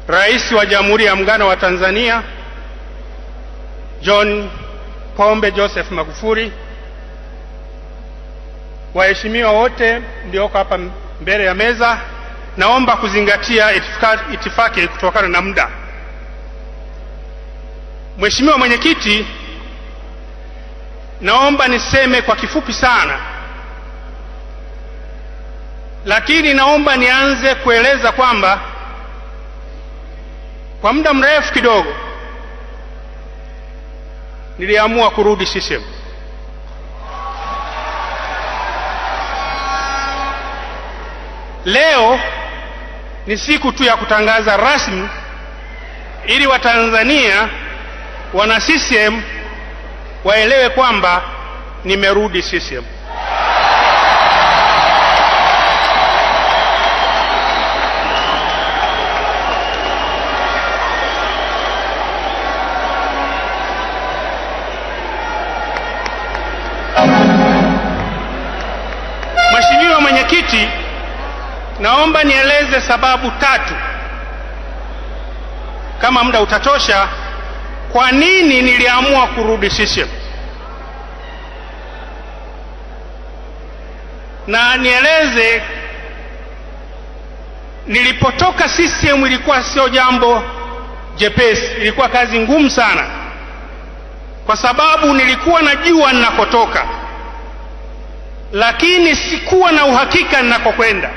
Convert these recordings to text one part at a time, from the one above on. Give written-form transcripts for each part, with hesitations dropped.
Rais wa Jamhuri ya Muungano wa Tanzania John Pombe Joseph Magufuli, waheshimiwa wote mlioko hapa mbele ya meza, naomba kuzingatia itifaki kutokana na muda. Mheshimiwa Mwenyekiti, naomba niseme kwa kifupi sana, lakini naomba nianze kueleza kwamba kwa muda mrefu kidogo niliamua kurudi CCM. Leo ni siku tu ya kutangaza rasmi ili Watanzania wana CCM waelewe kwamba nimerudi CCM. Mheshimiwa Mwenyekiti, naomba nieleze sababu tatu, kama muda utatosha, kwa nini niliamua kurudi CCM. Na nieleze, nilipotoka CCM ilikuwa sio jambo jepesi, ilikuwa kazi ngumu sana, kwa sababu nilikuwa najua ninakotoka, lakini sikuwa na uhakika ninakokwenda.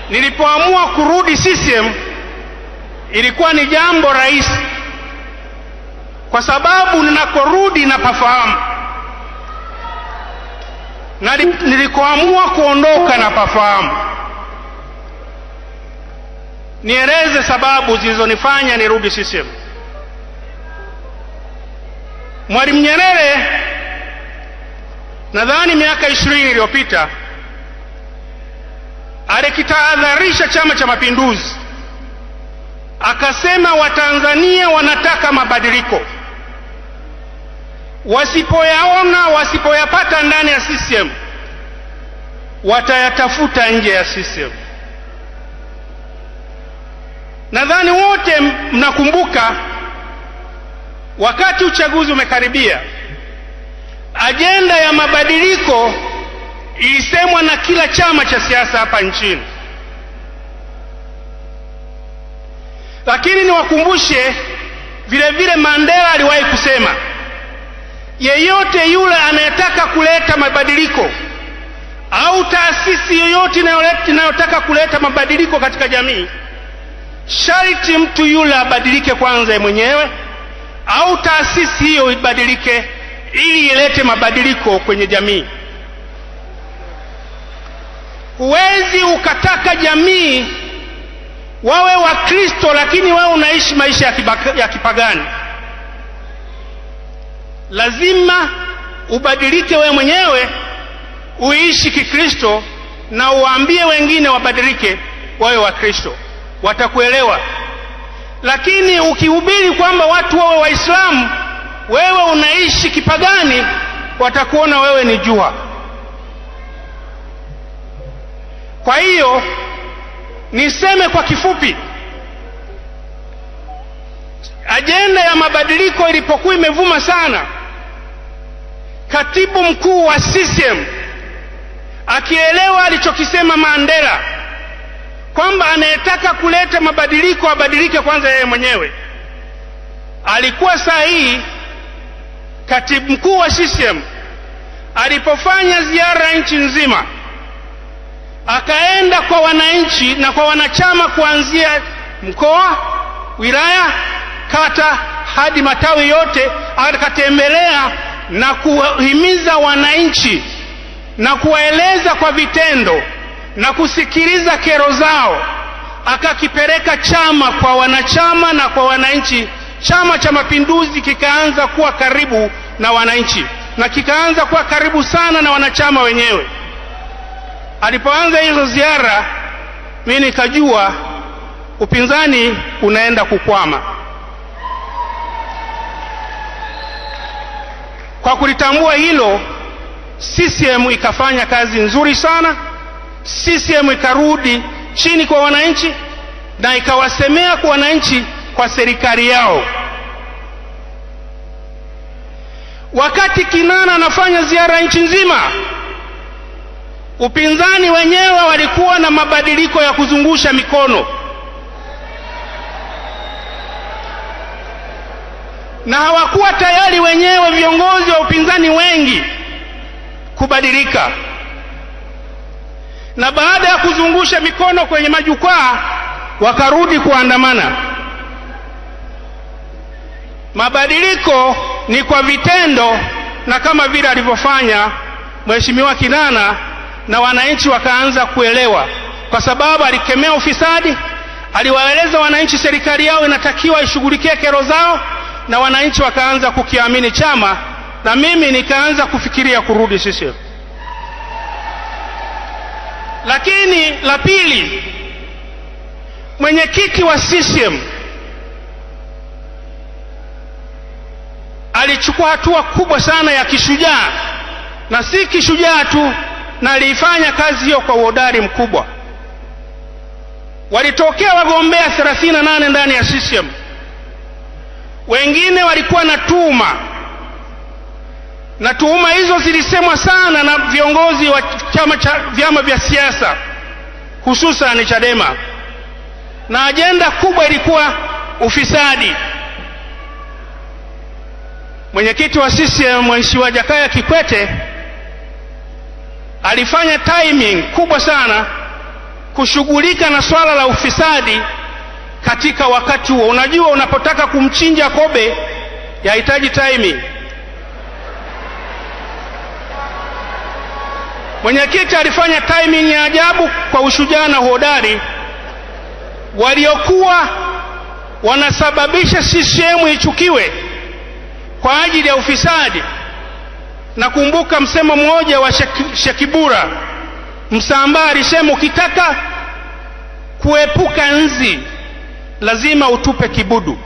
Nilipoamua kurudi CCM ilikuwa ni jambo rahisi, kwa sababu ninakorudi napafahamu, na nilikoamua kuondoka napafahamu. Nieleze sababu zilizonifanya nirudi CCM. Mwalimu Nyerere, nadhani miaka 20 iliyopita, alikitahadharisha Chama cha Mapinduzi, akasema Watanzania wanataka mabadiliko. Wasipoyaona, wasipoyapata ndani ya CCM, watayatafuta nje ya CCM. Nadhani wote mnakumbuka wakati uchaguzi umekaribia, ajenda ya mabadiliko ilisemwa na kila chama cha siasa hapa nchini. Lakini niwakumbushe, vile vile Mandela aliwahi kusema, yeyote yule anayetaka kuleta mabadiliko au taasisi yoyote inayotaka kuleta mabadiliko katika jamii, sharti mtu yule abadilike kwanza yeye mwenyewe, au taasisi hiyo ibadilike ili ilete mabadiliko kwenye jamii. Huwezi ukataka jamii wawe Wakristo lakini wewe unaishi maisha ya kipagani. Lazima ubadilike wewe mwenyewe, uishi Kikristo na uambie wengine wabadilike wawe Wakristo, watakuelewa. Lakini ukihubiri kwamba watu wawe Waislamu, wewe unaishi kipagani, watakuona wewe ni jua. Kwa hiyo niseme kwa kifupi, ajenda ya mabadiliko ilipokuwa imevuma sana, katibu mkuu wa CCM akielewa alichokisema Mandela, kwamba anayetaka kuleta mabadiliko abadilike kwanza yeye mwenyewe, alikuwa sahihi. Katibu mkuu wa CCM alipofanya ziara nchi nzima, akaenda kwa wananchi na kwa wanachama kuanzia mkoa, wilaya, kata hadi matawi yote, akatembelea na kuhimiza wananchi na kuwaeleza kwa vitendo na kusikiliza kero zao. Akakipeleka chama kwa wanachama na kwa wananchi. Chama cha Mapinduzi kikaanza kuwa karibu na wananchi na kikaanza kuwa karibu sana na wanachama wenyewe. Alipoanza hizo ziara, mimi nikajua upinzani unaenda kukwama. Kwa kulitambua hilo, CCM ikafanya kazi nzuri sana. CCM ikarudi chini kwa wananchi na ikawasemea kwa wananchi kwa serikali yao. Wakati Kinana anafanya ziara nchi nzima, upinzani wenyewe walikuwa na mabadiliko ya kuzungusha mikono, na hawakuwa tayari wenyewe viongozi wa upinzani wengi kubadilika. Na baada ya kuzungusha mikono kwenye majukwaa, wakarudi kuandamana. Mabadiliko ni kwa vitendo, na kama vile alivyofanya Mheshimiwa Kinana, na wananchi wakaanza kuelewa, kwa sababu alikemea ufisadi, aliwaeleza wananchi serikali yao inatakiwa ishughulikie kero zao, na wananchi wakaanza kukiamini chama, na mimi nikaanza kufikiria kurudi CCM. Lakini la pili, mwenyekiti wa CCM alichukua hatua kubwa sana ya kishujaa, na si kishujaa tu, na aliifanya kazi hiyo kwa uhodari mkubwa. Walitokea wagombea 38 ndani ya CCM. Wengine walikuwa na tuhuma, na tuhuma hizo zilisemwa sana na viongozi wa vyama vya siasa, hususan Chadema, na ajenda kubwa ilikuwa ufisadi. Mwenyekiti wa CCM Mheshimiwa Jakaya Kikwete alifanya timing kubwa sana kushughulika na swala la ufisadi katika wakati huo. Unajua, unapotaka kumchinja kobe yahitaji timing. Mwenyekiti alifanya timing ya ajabu kwa ushujaa na uhodari. Waliokuwa wanasababisha CCM ichukiwe kwa ajili ya ufisadi, na kumbuka msemo mmoja wa Shekibura Msambaa alisema, ukitaka kuepuka nzi lazima utupe kibudu.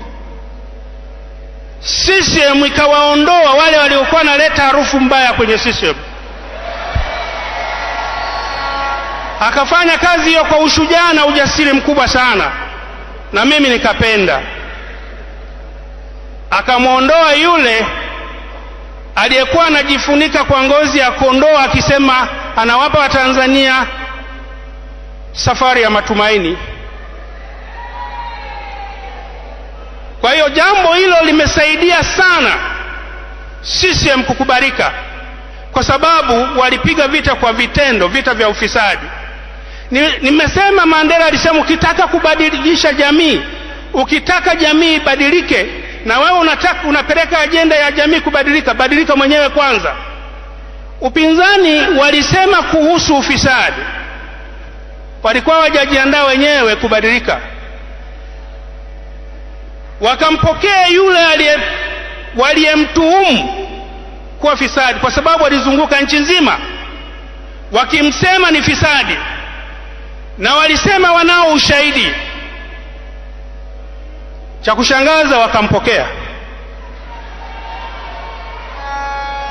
CCM ikawaondoa wale waliokuwa wanaleta harufu mbaya kwenye CCM. Akafanya kazi hiyo kwa ushujaa na ujasiri mkubwa sana, na mimi nikapenda. Akamwondoa yule aliyekuwa anajifunika kwa ngozi ya kondoo, akisema anawapa Watanzania safari ya matumaini. Kwa hiyo jambo hilo limesaidia sana CCM kukubalika, kwa sababu walipiga vita kwa vitendo, vita vya ufisadi. Nimesema Mandela alisema, ukitaka kubadilisha jamii, ukitaka jamii ibadilike, na wewe unapeleka ajenda ya jamii kubadilika, badilika mwenyewe kwanza. Upinzani walisema kuhusu ufisadi, walikuwa wajajiandaa wenyewe kubadilika. Wakampokea yule waliyemtuhumu kuwa fisadi, kwa sababu walizunguka nchi nzima wakimsema ni fisadi, na walisema wanao ushahidi. Cha kushangaza, wakampokea.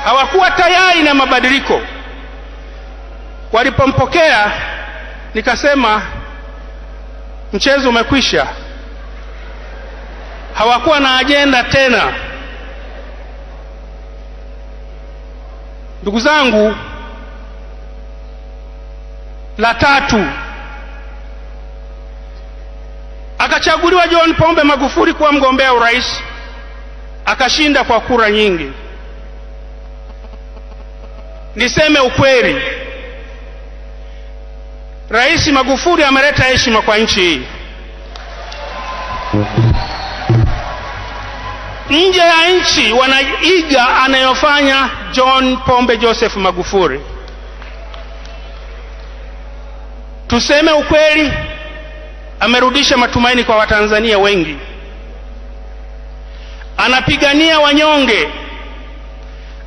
Hawakuwa tayari na mabadiliko. Walipompokea, nikasema mchezo umekwisha. Hawakuwa na ajenda tena. Ndugu zangu, la tatu, akachaguliwa John Pombe Magufuli kuwa mgombea urais, akashinda kwa kura nyingi. Niseme ukweli, Rais Magufuli ameleta heshima kwa nchi hii. Nje ya nchi wanaiga anayofanya John Pombe Joseph Magufuli. Tuseme ukweli, amerudisha matumaini kwa Watanzania wengi. Anapigania wanyonge,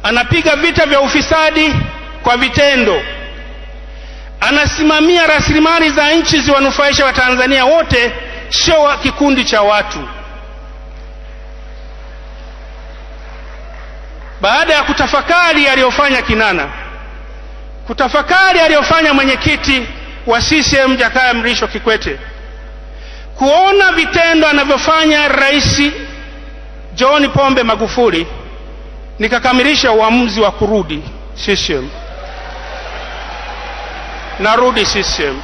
anapiga vita vya ufisadi kwa vitendo, anasimamia rasilimali za nchi ziwanufaisha Watanzania wote, sio kikundi cha watu. Baada ya kutafakari aliyofanya Kinana, kutafakari aliyofanya mwenyekiti wa CCM Jakaya Mrisho Kikwete, kuona vitendo anavyofanya Rais John Pombe Magufuli, nikakamilisha uamuzi wa kurudi CCM. Narudi CCM.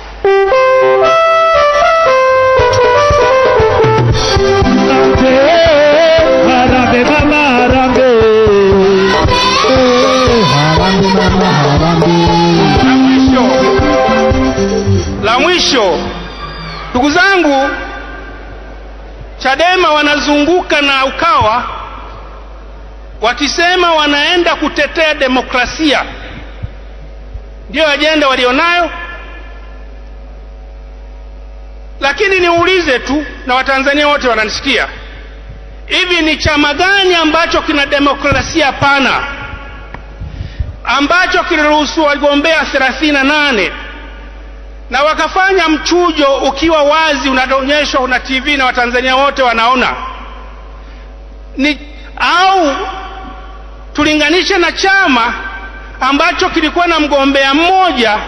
La mwisho, ndugu zangu, Chadema wanazunguka na Ukawa wakisema wanaenda kutetea demokrasia, ndio ajenda walionayo. Lakini niulize tu, na Watanzania wote wananisikia, hivi ni chama gani ambacho kina demokrasia pana, ambacho kiliruhusu wagombea 38 na wakafanya mchujo ukiwa wazi, unaonyeshwa una TV na Watanzania wote wanaona? Au tulinganishe na chama ambacho kilikuwa na mgombea mmoja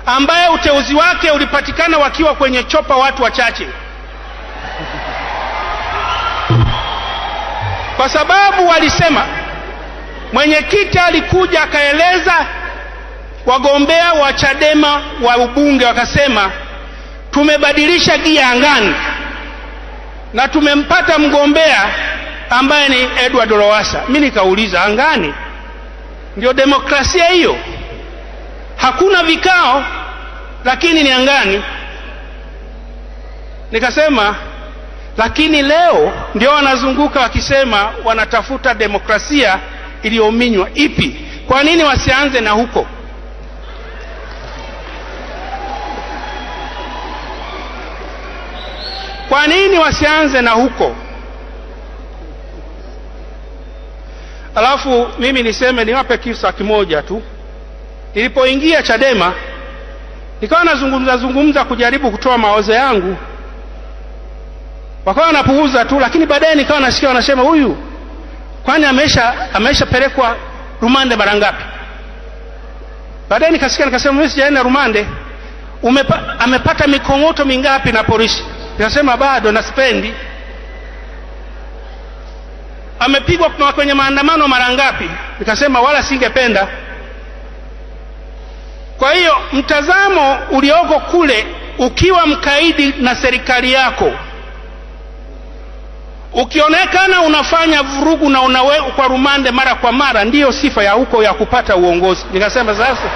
ambaye uteuzi wake ulipatikana wakiwa kwenye chopa watu wachache, kwa sababu walisema, mwenyekiti alikuja akaeleza wagombea wa Chadema wa ubunge, wakasema tumebadilisha gia angani na tumempata mgombea ambaye ni Edward Lowassa. Mimi nikauliza, angani ndio demokrasia hiyo? Hakuna vikao, lakini ni angani. Nikasema, lakini leo ndio wanazunguka wakisema wanatafuta demokrasia iliyominywa. Ipi? Kwa nini wasianze na huko? Kwa nini wasianze na huko? Alafu mimi niseme, niwape kisa kimoja tu. Nilipoingia Chadema nikawa nazungumza kujaribu kutoa mawazo yangu, wakawa wanapuuza tu, lakini baadaye nikawa nasikia wanasema, huyu kwani ameshapelekwa rumande mara ngapi? Baadaye nikasikia, nikasema, mimi sijaenda rumande. Amepata mikong'oto mingapi na polisi? Nikasema bado na spendi. Amepigwa kwenye maandamano mara ngapi? Nikasema wala singependa. Kwa hiyo mtazamo ulioko kule, ukiwa mkaidi na serikali yako, ukionekana unafanya vurugu na unawekwa rumande mara kwa mara, ndiyo sifa ya huko ya kupata uongozi. Nikasema sasa,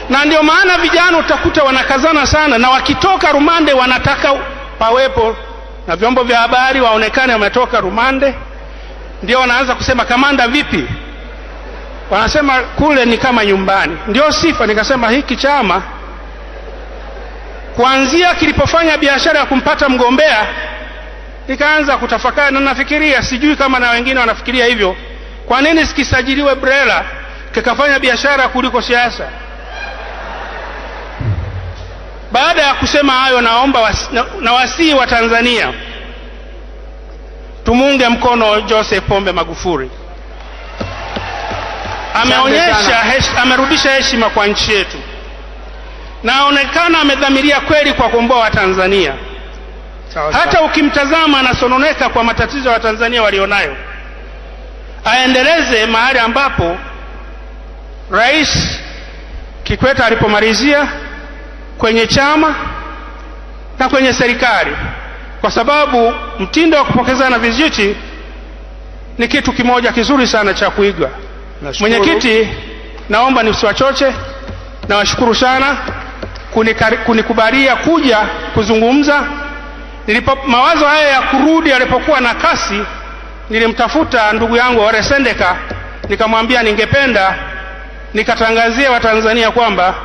na ndio maana vijana utakuta wanakazana sana, na wakitoka rumande wanataka pawepo na vyombo vya habari waonekane wametoka rumande, ndio wanaanza kusema, kamanda vipi? Wanasema kule ni kama nyumbani, ndio sifa. Nikasema hiki chama kuanzia kilipofanya biashara ya kumpata mgombea, nikaanza kutafakari, na nafikiria, sijui kama na wengine wanafikiria hivyo, kwa nini sikisajiliwe BRELA kikafanya biashara kuliko siasa? Baada ya kusema hayo, naomba nawasihi wa Tanzania tumuunge mkono Joseph Pombe Magufuli. Amerudisha heshima kwa nchi yetu, na aonekana amedhamiria kweli kwa kuomboa Watanzania. Hata ukimtazama anasononeka kwa matatizo ya Watanzania walionayo. Aendeleze mahali ambapo Rais Kikwete alipomalizia, kwenye chama na kwenye serikali, kwa sababu mtindo wa kupokezana viziti ni kitu kimoja kizuri sana cha kuigwa. Mwenyekiti, naomba nisiwachoche, na washukuru sana kunikubalia kuja kuzungumza. Mawazo haya ya kurudi yalipokuwa na kasi, nilimtafuta ndugu yangu Ore Sendeka, nikamwambia ningependa nikatangazia Watanzania kwamba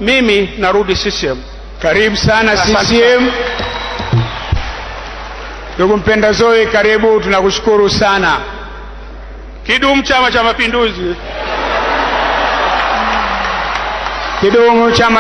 mimi narudi CCM. Karibu sana CCM. Ndugu mpenda Zoe, karibu, tunakushukuru sana. Kidumu Chama cha Mapinduzi! Kidumu chama